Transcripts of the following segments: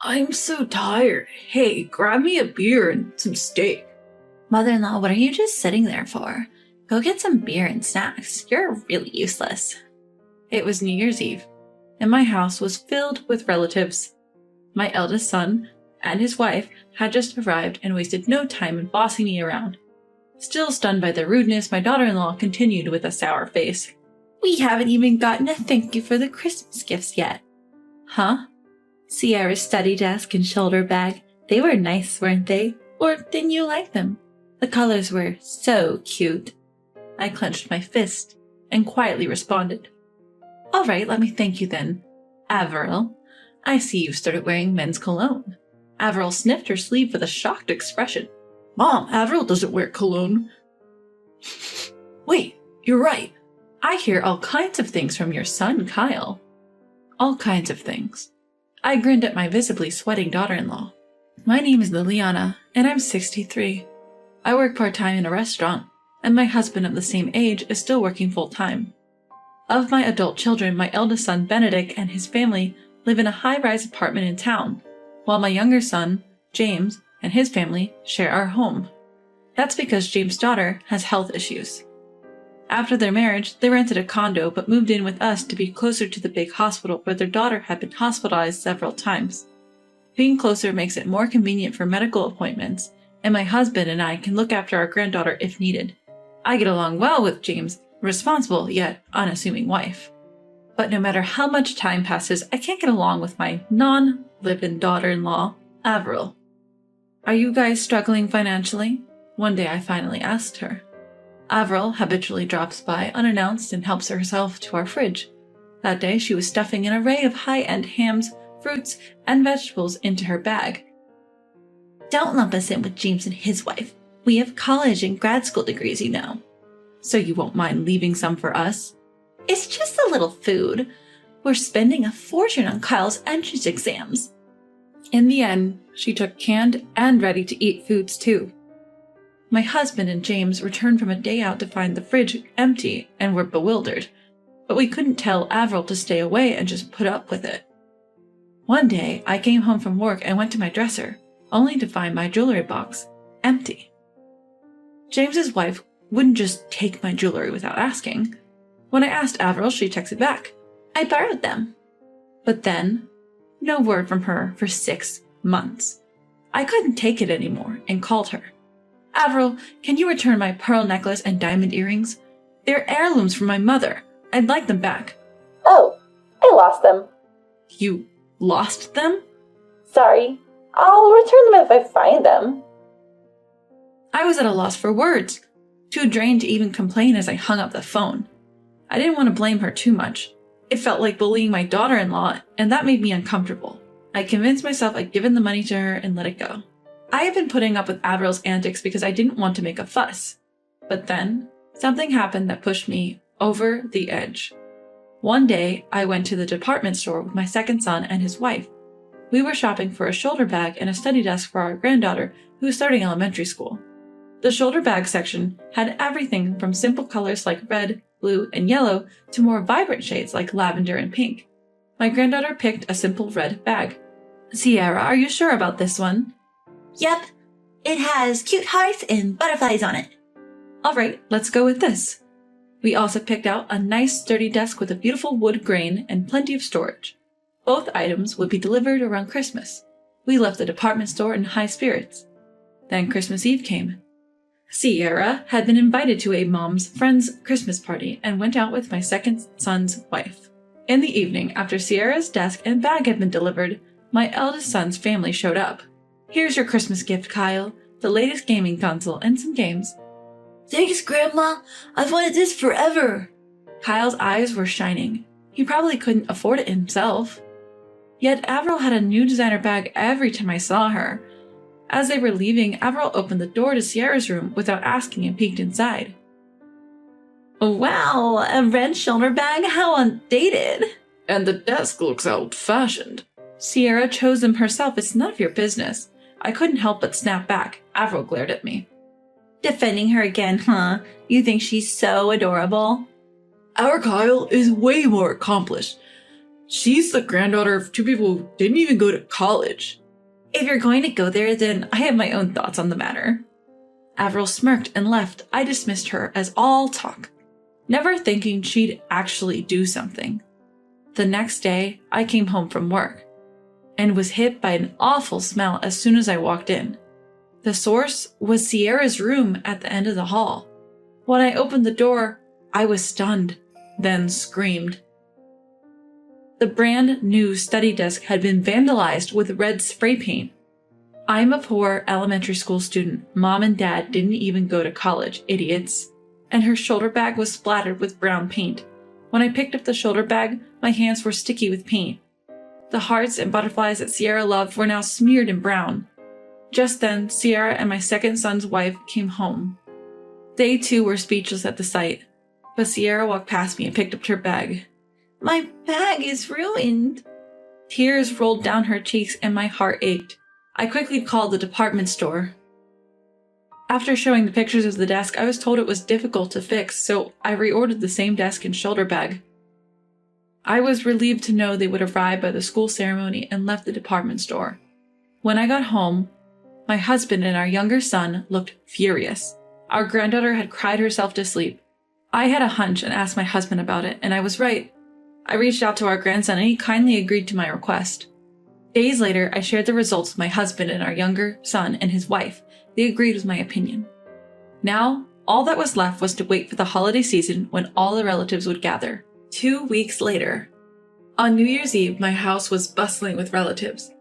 I'm so tired. Hey, grab me a beer and some steak. Mother-in-law, what are you just sitting there for? Go get some beer and snacks. You're really useless. It was New Year's Eve, and my house was filled with relatives. My eldest son and his wife had just arrived and wasted no time in bossing me around. Still stunned by their rudeness, my daughter-in-law continued with a sour face. We haven't even gotten a thank you for the Christmas gifts yet. Huh? Sierra's study desk and shoulder bag. They were nice, weren't they? Or didn't you like them? The colors were so cute. I clenched my fist and quietly responded. All right, let me thank you then. Avril, I see you've started wearing men's cologne. Avril sniffed her sleeve with a shocked expression. Mom, Avril doesn't wear cologne. Wait, you're right. I hear all kinds of things from your son, Kyle. All kinds of things. I grinned at my visibly sweating daughter-in-law. My name is Liliana, and I'm 63. I work part-time in a restaurant, and my husband of the same age is still working full-time. Of my adult children, my eldest son, Benedict, and his family live in a high-rise apartment in town, while my younger son, James, and his family share our home. That's because James' daughter has health issues. After their marriage, they rented a condo but moved in with us to be closer to the big hospital where their daughter had been hospitalized several times. Being closer makes it more convenient for medical appointments, and my husband and I can look after our granddaughter if needed. I get along well with James' responsible yet unassuming wife. But no matter how much time passes, I can't get along with my non-live-in daughter-in-law, Avril. Are you guys struggling financially? One day I finally asked her. Avril habitually drops by unannounced and helps herself to our fridge. That day she was stuffing an array of high-end hams, fruits, and vegetables into her bag. Don't lump us in with James and his wife. We have college and grad school degrees, you know. So you won't mind leaving some for us? It's just a little food. We're spending a fortune on Kyle's entrance exams. In the end, she took canned and ready-to-eat foods too. My husband and James returned from a day out to find the fridge empty and were bewildered, but we couldn't tell Avril to stay away and just put up with it. One day, I came home from work and went to my dresser, only to find my jewelry box empty. James's wife wouldn't just take my jewelry without asking. When I asked Avril, she texted back, I borrowed them. But then, no word from her for 6 months. I couldn't take it anymore and called her. Avril, can you return my pearl necklace and diamond earrings? They're heirlooms from my mother. I'd like them back. Oh, I lost them. You lost them? Sorry. I'll return them if I find them. I was at a loss for words, too drained to even complain as I hung up the phone. I didn't want to blame her too much. It felt like bullying my daughter-in-law, and that made me uncomfortable. I convinced myself I'd given the money to her and let it go. I had been putting up with Avril's antics because I didn't want to make a fuss. But then, something happened that pushed me over the edge. One day, I went to the department store with my second son and his wife. We were shopping for a shoulder bag and a study desk for our granddaughter, who was starting elementary school. The shoulder bag section had everything from simple colors like red, blue, and yellow to more vibrant shades like lavender and pink. My granddaughter picked a simple red bag. Sierra, are you sure about this one? Yep. It has cute hearts and butterflies on it. All right, let's go with this. We also picked out a nice sturdy desk with a beautiful wood grain and plenty of storage. Both items would be delivered around Christmas. We left the department store in high spirits. Then Christmas Eve came. Sierra had been invited to a mom's friend's Christmas party and went out with my second son's wife. In the evening, after Sierra's desk and bag had been delivered, my eldest son's family showed up. Here's your Christmas gift, Kyle, the latest gaming console and some games. Thanks, Grandma. I've wanted this forever. Kyle's eyes were shining. He probably couldn't afford it himself. Yet Avril had a new designer bag every time I saw her. As they were leaving, Avril opened the door to Sierra's room without asking and peeked inside. Wow, a red shoulder bag? How undated. And the desk looks old-fashioned. Sierra chose them herself. It's none of your business. I couldn't help but snap back. Avril glared at me. Defending her again, huh? You think she's so adorable? Our Kyle is way more accomplished. She's the granddaughter of two people who didn't even go to college. If you're going to go there, then I have my own thoughts on the matter. Avril smirked and left. I dismissed her as all talk, never thinking she'd actually do something. The next day, I came home from work and was hit by an awful smell as soon as I walked in. The source was Sierra's room at the end of the hall. When I opened the door, I was stunned, then screamed. The brand new study desk had been vandalized with red spray paint. I'm a poor elementary school student. Mom and Dad didn't even go to college, idiots. And her shoulder bag was splattered with brown paint. When I picked up the shoulder bag, my hands were sticky with paint. The hearts and butterflies that Sierra loved were now smeared in brown. Just then, Sierra and my second son's wife came home. They too were speechless at the sight, but Sierra walked past me and picked up her bag. My bag is ruined. Tears rolled down her cheeks and my heart ached. I quickly called the department store. After showing the pictures of the desk, I was told it was difficult to fix, so I reordered the same desk and shoulder bag. I was relieved to know they would arrive by the school ceremony and left the department store. When I got home, my husband and our younger son looked furious. Our granddaughter had cried herself to sleep. I had a hunch and asked my husband about it, and I was right. I reached out to our grandson and he kindly agreed to my request. Days later, I shared the results with my husband and our younger son and his wife. They agreed with my opinion. Now, all that was left was to wait for the holiday season when all the relatives would gather. 2 weeks later. On New Year's Eve, my house was bustling with relatives.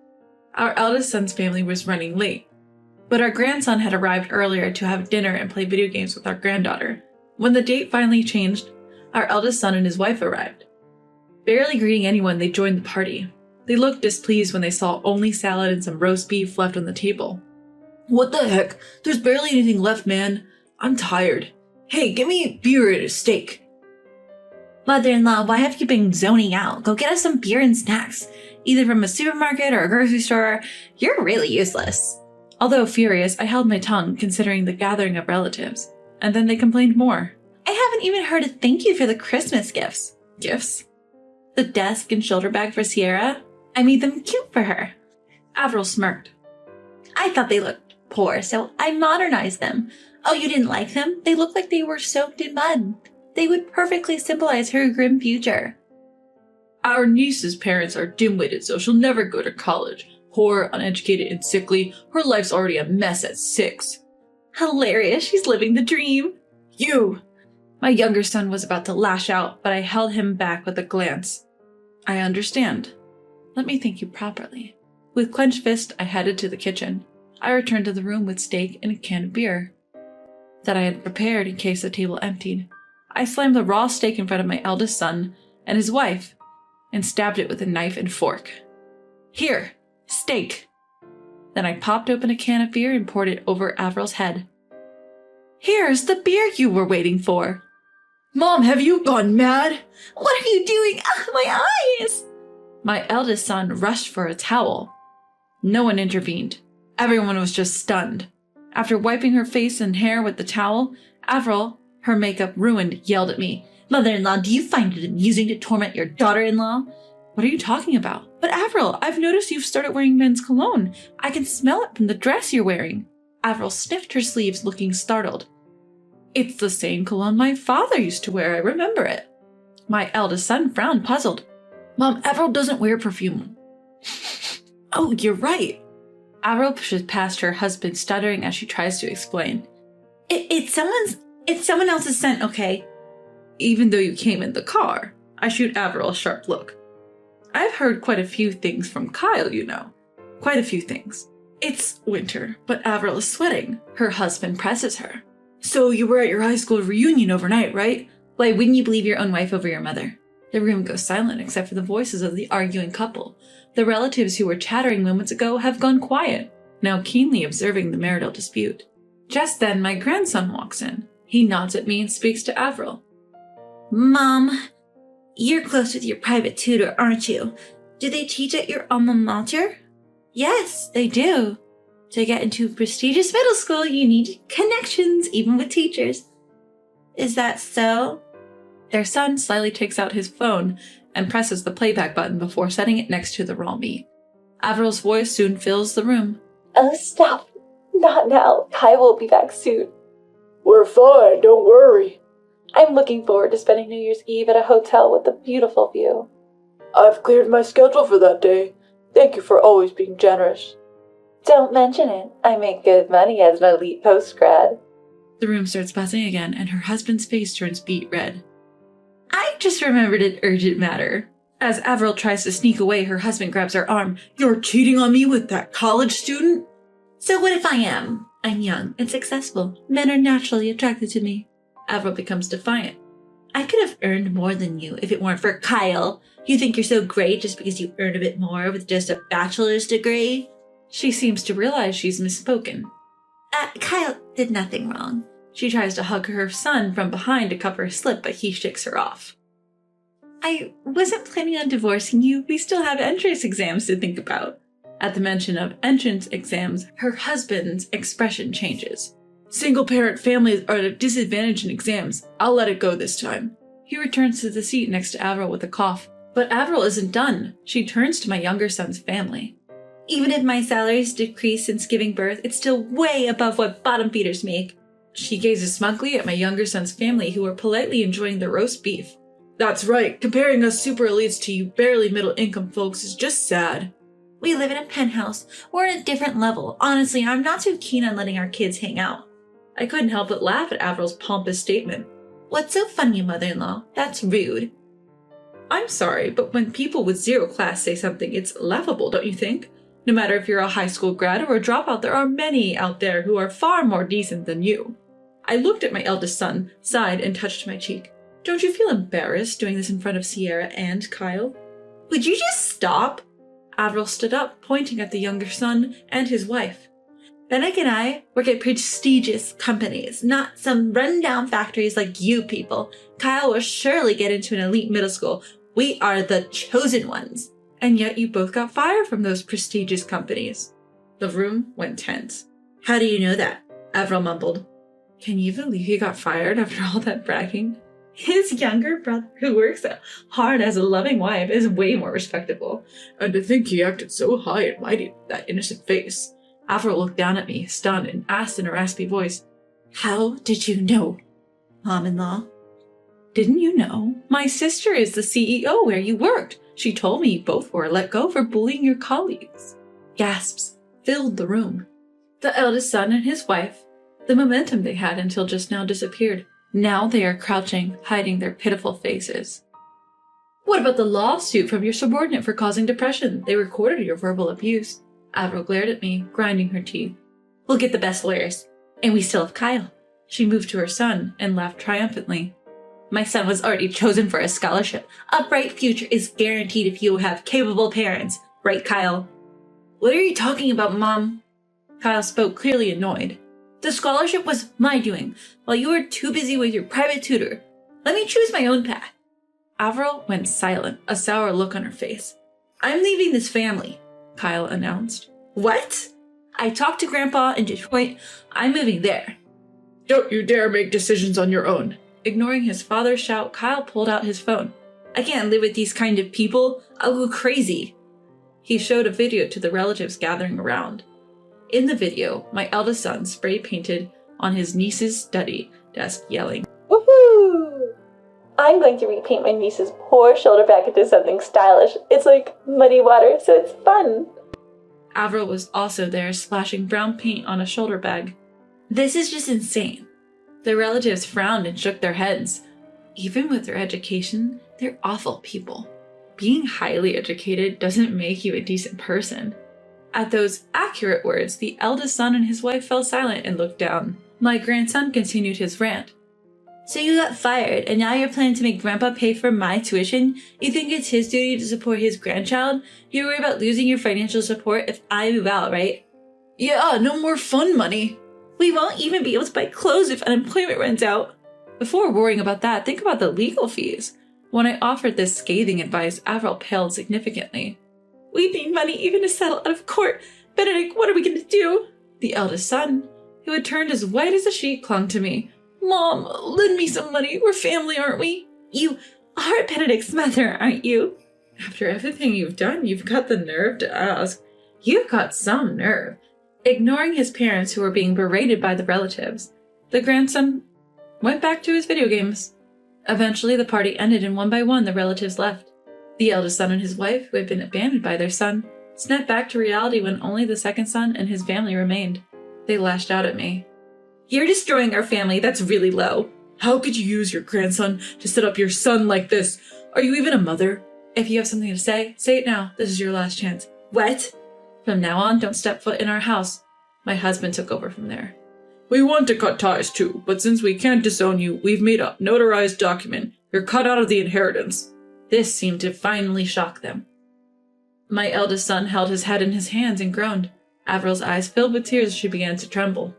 Our eldest son's family was running late, but our grandson had arrived earlier to have dinner and play video games with our granddaughter. When the date finally changed, our eldest son and his wife arrived. Barely greeting anyone, they joined the party. They looked displeased when they saw only salad and some roast beef left on the table. What the heck? There's barely anything left, man. I'm tired. Hey, give me beer and a steak. Mother-in-law, why have you been zoning out? Go get us some beer and snacks, either from a supermarket or a grocery store. You're really useless. Although furious, I held my tongue considering the gathering of relatives, and then they complained more. I haven't even heard a thank you for the Christmas gifts. Gifts? The desk and shoulder bag for Sierra? I made them cute for her. Avril smirked. I thought they looked poor, so I modernized them. Oh, you didn't like them? They looked like they were soaked in mud. They would perfectly symbolize her grim future. Our niece's parents are dim-witted, so she'll never go to college. Poor, uneducated, and sickly. Her life's already a mess at 6. Hilarious, she's living the dream. You! My younger son was about to lash out, but I held him back with a glance. I understand. Let me thank you properly. With clenched fist, I headed to the kitchen. I returned to the room with steak and a can of beer that I had prepared in case the table emptied. I slammed the raw steak in front of my eldest son and his wife and stabbed it with a knife and fork. Here, steak. Then I popped open a can of beer and poured it over Avril's head. Here's the beer you were waiting for. Mom, have you gone mad? What are you doing? Ah, my eyes! My eldest son rushed for a towel. No one intervened. Everyone was just stunned. After wiping her face and hair with the towel, Avril, her makeup ruined, yelled at me. Mother-in-law, do you find it amusing to torment your daughter-in-law? What are you talking about? But Avril, I've noticed you've started wearing men's cologne. I can smell it from the dress you're wearing. Avril sniffed her sleeves, looking startled. It's the same cologne my father used to wear, I remember it. My eldest son frowned, puzzled. Mom, Avril doesn't wear perfume. Oh, you're right. Avril pushes past her husband, stuttering as she tries to explain. It's someone else's scent, okay? Even though you came in the car. I shoot Avril a sharp look. I've heard quite a few things from Kyle, you know. Quite a few things. It's winter, but Avril is sweating. Her husband presses her. So you were at your high school reunion overnight, right? Why wouldn't you believe your own wife over your mother? The room goes silent except for the voices of the arguing couple. The relatives who were chattering moments ago have gone quiet, now keenly observing the marital dispute. Just then, my grandson walks in. He nods at me and speaks to Avril. Mom, you're close with your private tutor, aren't you? Do they teach at your alma mater? Yes, they do. To get into a prestigious middle school, you need connections, even with teachers. Is that so? Their son slyly takes out his phone and presses the playback button before setting it next to the raw meat. Averil's voice soon fills the room. Oh, stop. Not now. Kai will be back soon. We're fine, don't worry. I'm looking forward to spending New Year's Eve at a hotel with a beautiful view. I've cleared my schedule for that day. Thank you for always being generous. Don't mention it. I make good money as an elite postgrad. The room starts buzzing again, and her husband's face turns beet red. I just remembered an urgent matter. As Avril tries to sneak away, her husband grabs her arm. You're cheating on me with that college student? So what if I am? I'm young and successful. Men are naturally attracted to me. Avril becomes defiant. I could have earned more than you if it weren't for Kyle. You think you're so great just because you earned a bit more with just a bachelor's degree? She seems to realize she's misspoken. Kyle did nothing wrong. She tries to hug her son from behind to cover her slip, but he shakes her off. I wasn't planning on divorcing you. We still have entrance exams to think about. At the mention of entrance exams, her husband's expression changes. Single-parent families are at a disadvantage in exams. I'll let it go this time. He returns to the seat next to Avril with a cough. But Avril isn't done. She turns to my younger son's family. Even if my salary's decreased since giving birth, it's still way above what bottom feeders make. She gazes smugly at my younger son's family, who are politely enjoying the roast beef. That's right. Comparing us super elites to you barely middle-income folks is just sad. We live in a penthouse. We're at a different level. Honestly, I'm not too keen on letting our kids hang out. I couldn't help but laugh at Avril's pompous statement. What's so funny, mother-in-law? That's rude. I'm sorry, but when people with zero class say something, it's laughable, don't you think? No matter if you're a high school grad or a dropout, there are many out there who are far more decent than you. I looked at my eldest son, sighed, and touched my cheek. Don't you feel embarrassed doing this in front of Sierra and Kyle? Would you just stop? Avril stood up, pointing at the younger son and his wife. Benek and I work at prestigious companies, not some rundown factories like you people. Kyle will surely get into an elite middle school. We are the chosen ones. And yet you both got fired from those prestigious companies. The room went tense. How do you know that? Avril mumbled. Can you believe he got fired after all that bragging? His younger brother, who works hard as a loving wife, is way more respectable. And to think he acted so high and mighty with that innocent face. Avril looked down at me, stunned, and asked in a raspy voice, How did you know? Mom-in-law. Didn't you know? My sister is the CEO where you worked. She told me you both were let go for bullying your colleagues. Gasps filled the room. The eldest son and his wife, the momentum they had until just now disappeared. Now they are crouching, hiding their pitiful faces. What about the lawsuit from your subordinate for causing depression? They recorded your verbal abuse. Avril glared at me, grinding her teeth. We'll get the best lawyers. And we still have Kyle. She moved to her son and laughed triumphantly. My son was already chosen for a scholarship. A bright future is guaranteed if you have capable parents. Right, Kyle? What are you talking about, Mom? Kyle spoke, clearly annoyed. The scholarship was my doing, while you were too busy with your private tutor. Let me choose my own path. Avril went silent, a sour look on her face. I'm leaving this family, Kyle announced. What? I talked to Grandpa in Detroit. I'm moving there. Don't you dare make decisions on your own. Ignoring his father's shout, Kyle pulled out his phone. I can't live with these kind of people. I'll go crazy. He showed a video to the relatives gathering around. In the video, my eldest son spray painted on his niece's study desk, yelling, Woohoo! I'm going to repaint my niece's poor shoulder bag into something stylish. It's like muddy water, so it's fun. Avril was also there, splashing brown paint on a shoulder bag. This is just insane. The relatives frowned and shook their heads. Even with their education, they're awful people. Being highly educated doesn't make you a decent person. At those accurate words, the eldest son and his wife fell silent and looked down. My grandson continued his rant. So you got fired, and now you're planning to make Grandpa pay for my tuition? You think it's his duty to support his grandchild? You worry about losing your financial support if I move out, right? Yeah, no more fun money. We won't even be able to buy clothes if unemployment runs out. Before worrying about that, think about the legal fees. When I offered this scathing advice, Avril paled significantly. We need money even to settle out of court. Benedict, what are we going to do? The eldest son, who had turned as white as a sheet, clung to me. Mom, lend me some money. We're family, aren't we? You Art Benedict's mother, aren't you? After everything you've done, you've got the nerve to ask. You've got some nerve. Ignoring his parents who were being berated by the relatives, the grandson went back to his video games. Eventually, the party ended and one by one the relatives left. The eldest son and his wife, who had been abandoned by their son, snapped back to reality when only the second son and his family remained. They lashed out at me. You're destroying our family. That's really low. How could you use your grandson to set up your son like this? Are you even a mother? If you have something to say it now. This is your last chance. What? From now on, don't step foot in our house. My husband took over from there. We want to cut ties too, but since we can't disown you, we've made a notarized document. You're cut out of the inheritance. This seemed to finally shock them. My eldest son held his head in his hands and groaned. Avril's eyes filled with tears as she began to tremble.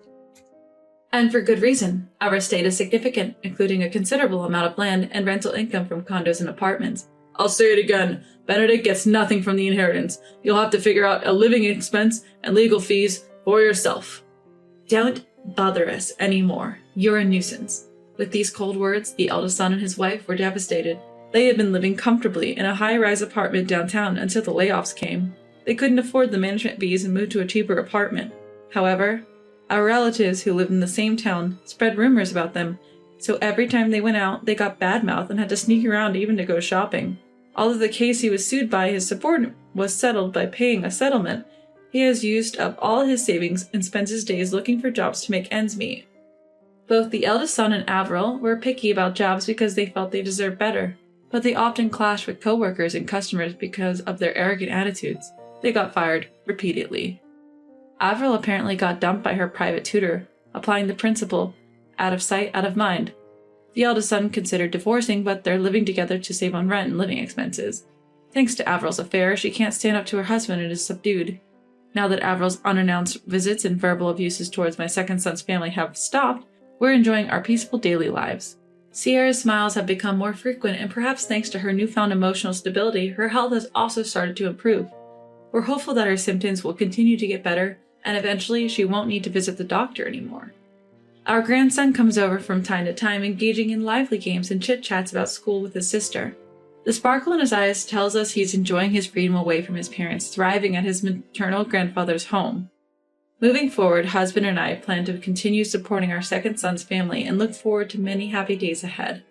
And for good reason. Our estate is significant, including a considerable amount of land and rental income from condos and apartments. I'll say it again. Benedict gets nothing from the inheritance. You'll have to figure out a living expense and legal fees for yourself. Don't bother us anymore. You're a nuisance. With these cold words, the eldest son and his wife were devastated. They had been living comfortably in a high-rise apartment downtown until the layoffs came. They couldn't afford the management fees and moved to a cheaper apartment. However, our relatives who lived in the same town spread rumors about them, so every time they went out, they got bad-mouthed and had to sneak around even to go shopping. Although the case he was sued by his subordinate was settled by paying a settlement, he has used up all his savings and spends his days looking for jobs to make ends meet. Both the eldest son and Avril were picky about jobs because they felt they deserved better, but they often clashed with coworkers and customers because of their arrogant attitudes. They got fired repeatedly. Avril apparently got dumped by her private tutor, applying the principle, out of sight, out of mind. The eldest son considered divorcing, but they're living together to save on rent and living expenses. Thanks to Avril's affair, she can't stand up to her husband and is subdued. Now that Avril's unannounced visits and verbal abuses towards my second son's family have stopped, we're enjoying our peaceful daily lives. Sierra's smiles have become more frequent, and perhaps thanks to her newfound emotional stability, her health has also started to improve. We're hopeful that her symptoms will continue to get better, and eventually she won't need to visit the doctor anymore. Our grandson comes over from time to time, engaging in lively games and chit-chats about school with his sister. The sparkle in his eyes tells us he's enjoying his freedom away from his parents, thriving at his maternal grandfather's home. Moving forward, husband and I plan to continue supporting our second son's family and look forward to many happy days ahead.